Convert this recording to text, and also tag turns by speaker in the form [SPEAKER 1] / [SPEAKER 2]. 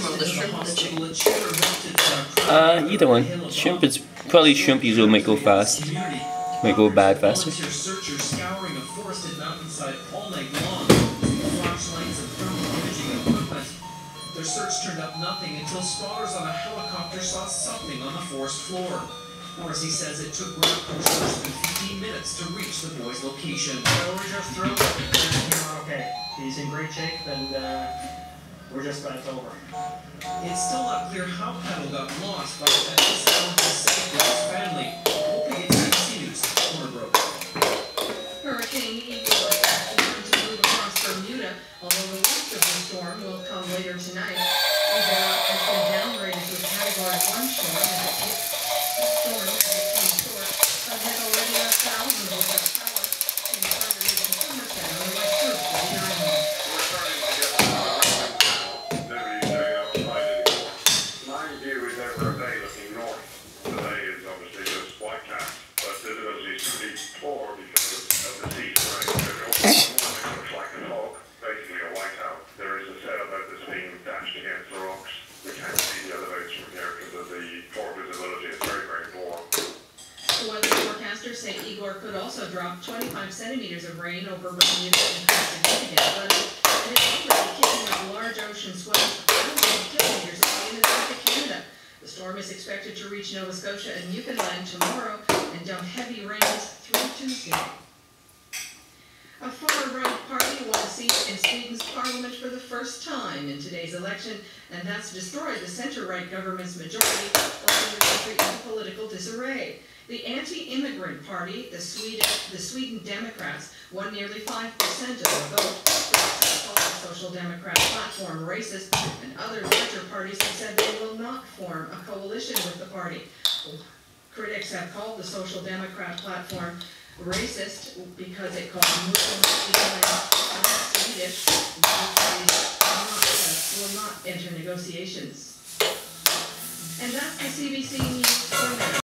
[SPEAKER 1] more the shrimp or the chicken?
[SPEAKER 2] Either one. Shrimp is probably shrimp usually might go fast. Might go bad faster.
[SPEAKER 3] Searchers scouring a forested mountainside all night long, flashlights and thermal imaging equipment. Their search turned up nothing until spotters on a helicopter saw something on the forest floor. Morrissey says it took ground crews less than 15 minutes to reach the boy's location.
[SPEAKER 4] So we're just thrilled that he's okay. He's in great shape, and we're just glad it's over.
[SPEAKER 3] It's still not clear how Petal got lost, but at this hour he's safe with his family. Hoping it's ABC News. Corner broke.
[SPEAKER 5] Hurricane Igor is to move across Bermuda, although the worst of the storm will come later tonight. Igor has been downgraded to a Category 1 storm as it hits storm as it comes short, but has already left thousands without power in further east Somerset on the west coast of the island.
[SPEAKER 6] My view is over a bay looking north. The bay is obviously just white capped, but visibility is pretty poor because of the sea spray. It looks like a fog, basically a whiteout. There is a sailboat that's being dashed against the rocks. We can't see the other boats from here because of the poor visibility. It's very, very poor.
[SPEAKER 5] The weather forecasters say Igor could also drop 25 centimeters of rain over Bermuda and significant flooding, and it's already kicking up large ocean swells thousands of kilometers away in the Pacific Canada. The storm is expected to reach Nova Scotia and Newfoundland tomorrow and dump heavy rains through Tuesday. A far-right party won a seat in Sweden's parliament for the first time in today's election, and that's destroyed the center-right government's majority, throwing the country into political disarray. The anti-immigrant party, the Sweden Democrats, won nearly 5% of the vote. Critics have called the Social Democrat platform racist, and other larger parties have said they will not form a coalition with the party. Critics have called the Social Democrat platform racist because it calls Muslims, Italians, and Swedish. Both parties will not enter negotiations. And that's the CBC News.